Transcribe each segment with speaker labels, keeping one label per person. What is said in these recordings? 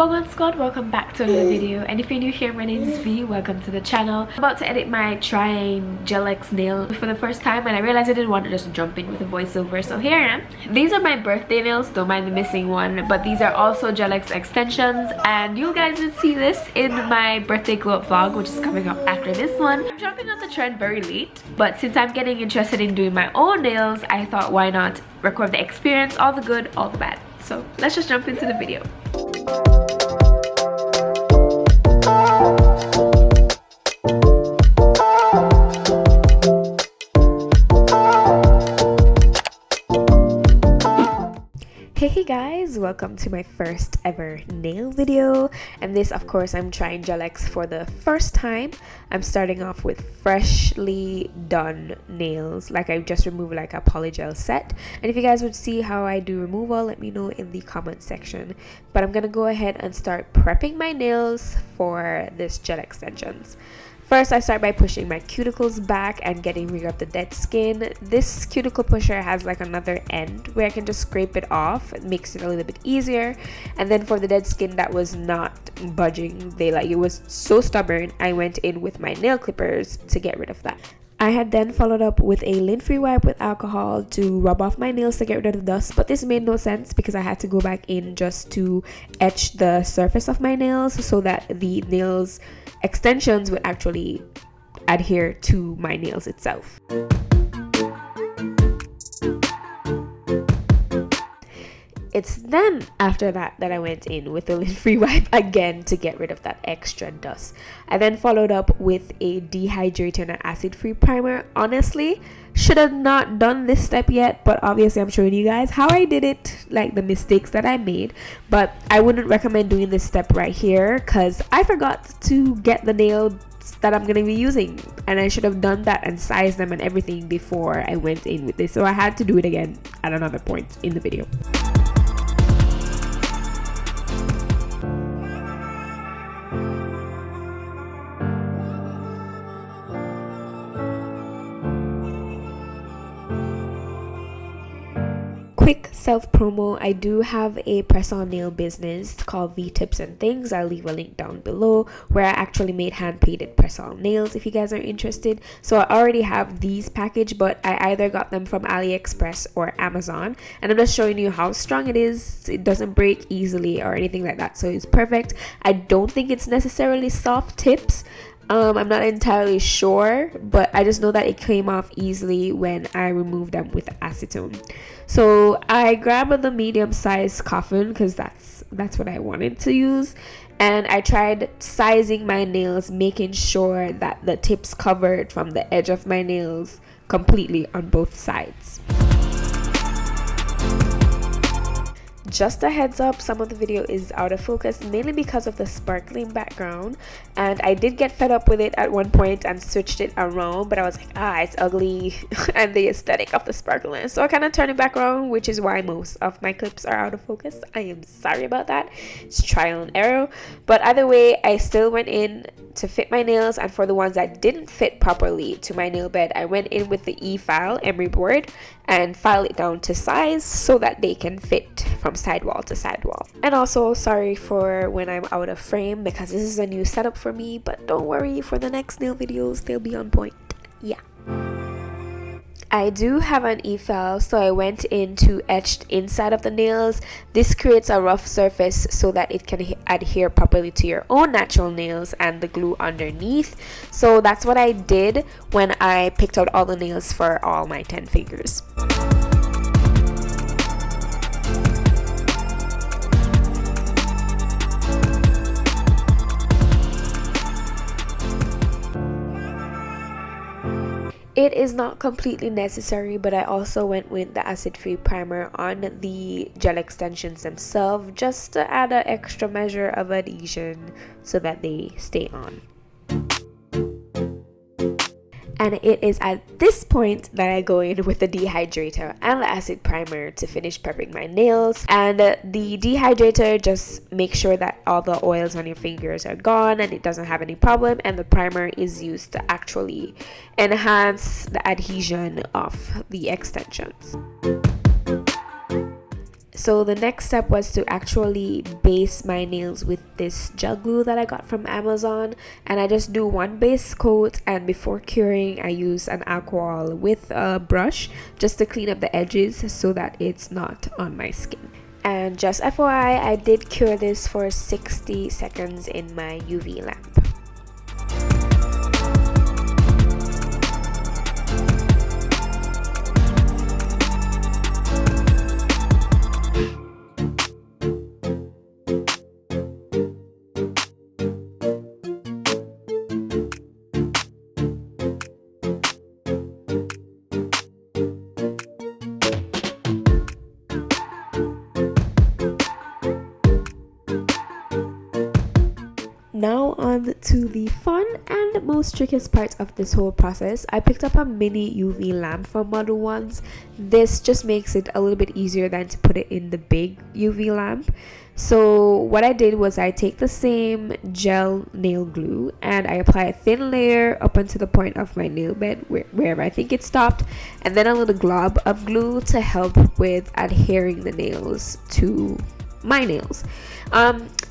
Speaker 1: Welcome squad, welcome back to another video, and if you're new here, my name is V. Welcome to the channel. I'm about to edit my trying gel X nail for the first time, and I realized I didn't want to just jump in with a voiceover, so here I am. These are my birthday nails, don't mind the missing one, but these are also gel X extensions, and you guys will see this in my birthday glow up vlog, which is coming up after this one. I'm jumping on the trend very late, but since I'm getting interested in doing my own nails, I thought why not record the experience, all the good, all the bad. So let's just jump into the video. Hey guys, welcome to my first ever nail video, and this of course I'm trying gel X for the first time. I'm starting off with freshly done nails, like I just removed like a polygel set, and if you guys would see how I do removal, let me know in the comment section. But I'm gonna go ahead and start prepping my nails for this gel extensions. First, I start by pushing my cuticles back and getting rid of the dead skin. This cuticle pusher has like another end where I can just scrape it off. It makes it a little bit easier. And then for the dead skin that was not budging, it was so stubborn, I went in with my nail clippers to get rid of that. I had then followed up with a lint-free wipe with alcohol to rub off my nails to get rid of the dust, but this made no sense because I had to go back in just to etch the surface of my nails so that the nails extensions would actually adhere to my nails itself. It's then after that I went in with a lint-free wipe again to get rid of that extra dust. I then followed up with a dehydrator and an acid-free primer. Honestly, should have not done this step yet, but obviously I'm showing you guys how I did it, like the mistakes that I made. But I wouldn't recommend doing this step right here because I forgot to get the nails that I'm gonna be using, and I should have done that and sized them and everything before I went in with this, so I had to do it again at another point in the video. Quick self promo, I do have a press-on nail business called V Tips and Things. I'll leave a link down below where I actually made hand-painted press-on nails if you guys are interested. So I already have these packaged, but I either got them from AliExpress or Amazon, and I'm just showing you how strong it is. It doesn't break easily or anything like that, so it's perfect. I don't think it's necessarily soft tips. I'm not entirely sure, but I just know that it came off easily when I removed them with acetone. So I grabbed the medium-sized coffin because that's what I wanted to use, and I tried sizing my nails, making sure that the tips covered from the edge of my nails completely on both sides. Just a heads up, some of the video is out of focus mainly because of the sparkling background, and I did get fed up with it at one point and switched it around, but I was like, it's ugly and the aesthetic of the sparkling, so I kind of turned it back around, which is why most of my clips are out of focus. I am sorry about that. It's trial and error, but either way, I still went in to fit my nails, and for the ones that didn't fit properly to my nail bed, I went in with the e-file emery board and file it down to size so that they can fit from sidewall to sidewall. And also sorry for when I'm out of frame because this is a new setup for me, but don't worry, for the next nail videos they'll be on point. Yeah, I do have an e-file, so I went in to etch inside of the nails. This creates a rough surface so that it can adhere properly to your own natural nails and the glue underneath. So that's what I did when I picked out all the nails for all my 10 fingers. It is not completely necessary, but I also went with the acid-free primer on the gel extensions themselves just to add an extra measure of adhesion so that they stay on. And it is at this point that I go in with the dehydrator and the acid primer to finish prepping my nails. And the dehydrator just makes sure that all the oils on your fingers are gone and it doesn't have any problem, and the primer is used to actually enhance the adhesion of the extensions. So the next step was to actually base my nails with this gel glue that I got from Amazon, and I just do one base coat, and before curing I use an alcohol with a brush just to clean up the edges so that it's not on my skin. And just FYI, I did cure this for 60 seconds in my UV lamp. Now on to the fun and most trickiest part of this whole process. I picked up a mini UV lamp from Model Ones. This just makes it a little bit easier than to put it in the big UV lamp. So what I did was I take the same gel nail glue and I apply a thin layer up onto the point of my nail bed wherever I think it stopped, and then a little glob of glue to help with adhering the nails to my nails.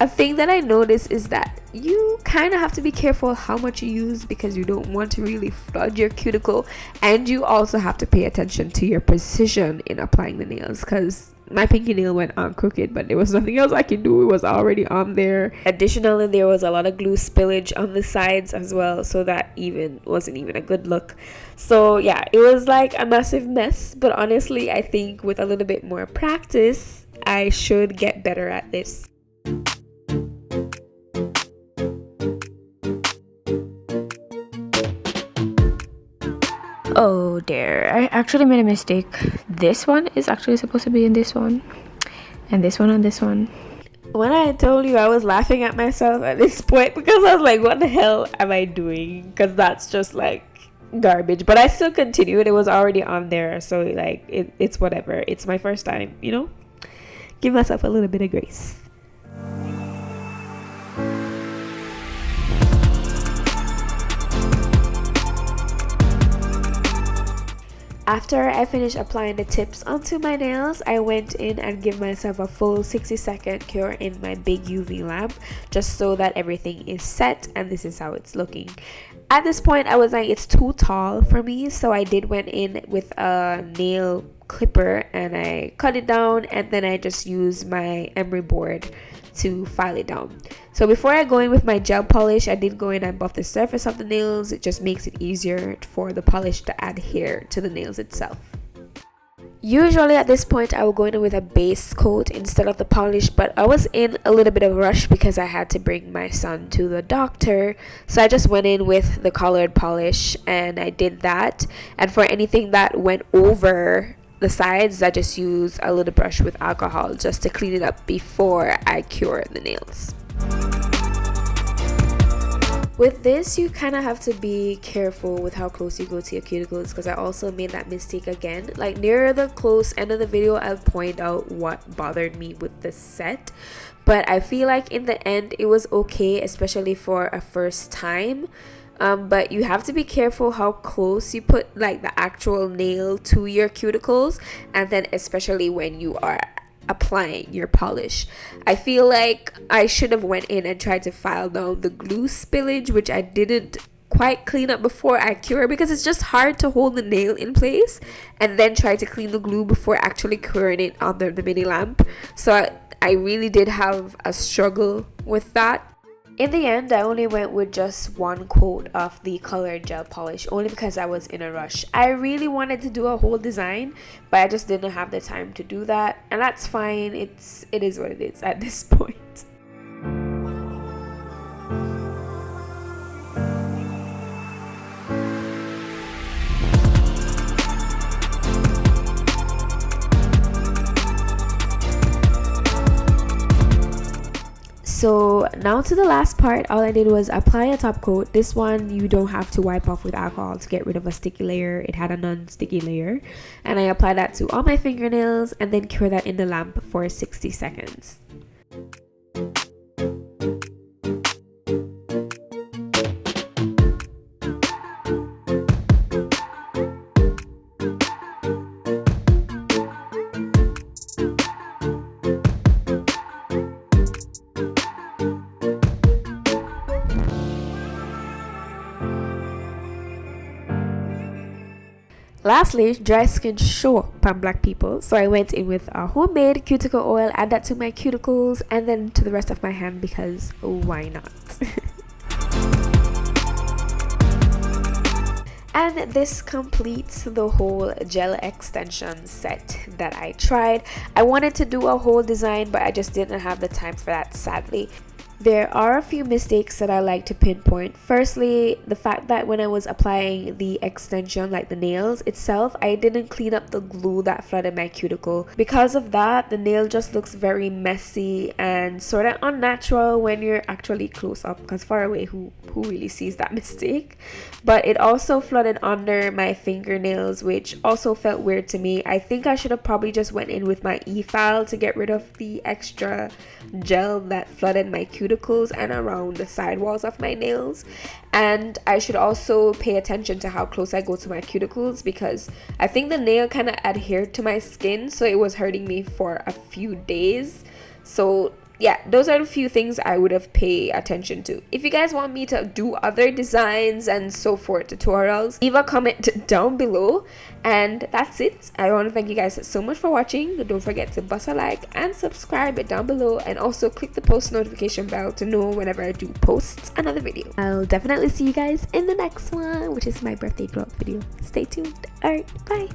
Speaker 1: A thing that I noticed is that you kind of have to be careful how much you use because you don't want to really flood your cuticle, and you also have to pay attention to your precision in applying the nails, because my pinky nail went on crooked, but there was nothing else I could do. It was already on there. Additionally, there was a lot of glue spillage on the sides as well, so that wasn't even a good look. So yeah, it was like a massive mess, but honestly I think with a little bit more practice I should get better at this.
Speaker 2: Oh dear, I actually made a mistake. This one is actually supposed to be in this one, and this one on this one.
Speaker 1: When I told you, I was laughing at myself at this point because I was like, what the hell am I doing? Because that's just like garbage. But I still continued. It was already on there, so like it's whatever. It's my first time, you know? Give myself a little bit of grace. After I finished applying the tips onto my nails, I went in and gave myself a full 60-second cure in my big UV lamp, just so that everything is set, and this is how it's looking. At this point, I was like, it's too tall for me, so I did went in with a nail clipper and I cut it down, and then I just used my emery board to file it down. So before I go in with my gel polish, I did go in and buff the surface of the nails. It just makes it easier for the polish to adhere to the nails itself. Usually at this point I will go in with a base coat instead of the polish, but I was in a little bit of a rush because I had to bring my son to the doctor, so I just went in with the colored polish and I did that. And for anything that went over the sides, I just use a little brush with alcohol just to clean it up before I cure the nails. With this, you kind of have to be careful with how close you go to your cuticles, because I also made that mistake again. Like near the close end of the video, I'll point out what bothered me with the set, but I feel like in the end it was okay, especially for a first time. But you have to be careful how close you put like the actual nail to your cuticles, and then especially when you are applying your polish. I feel like I should have went in and tried to file down the glue spillage, which I didn't quite clean up before I cure, because it's just hard to hold the nail in place and then try to clean the glue before actually curing it under the mini lamp. So I really did have a struggle with that. In the end, I only went with just one coat of the colored gel polish, only because I was in a rush. I really wanted to do a whole design, but I just didn't have the time to do that, and that's fine. It is what it is at this point. So now to the last part. All I did was apply a top coat. This one you don't have to wipe off with alcohol to get rid of a sticky layer. It had a non-sticky layer, and I applied that to all my fingernails and then cure that in the lamp for 60 seconds. Lastly, dry skin show up on black people, so I went in with a homemade cuticle oil, add that to my cuticles and then to the rest of my hand because why not. And this completes the whole gel extension set that I tried. I wanted to do a whole design, but I just didn't have the time for that, sadly. There are a few mistakes that I like to pinpoint. Firstly, the fact that when I was applying the extension, like the nails itself, I didn't clean up the glue that flooded my cuticle. Because of that, the nail just looks very messy and sort of unnatural when you're actually close up, because far away, who really sees that mistake? But it also flooded under my fingernails, which also felt weird to me. I think I should have probably just went in with my e-file to get rid of the extra gel that flooded my cuticles and around the side walls of my nails. And I should also pay attention to how close I go to my cuticles, because I think the nail kind of adhered to my skin, so it was hurting me for a few days. So yeah, those are the few things I would have paid attention to. If you guys want me to do other designs and so forth, tutorials, leave a comment down below. And that's it. I want to thank you guys so much for watching. Don't forget to bust a like and subscribe down below, and also click the post notification bell to know whenever I do post another video. I'll definitely see you guys in the next one, which is my birthday glow up video. Stay tuned. Alright, bye.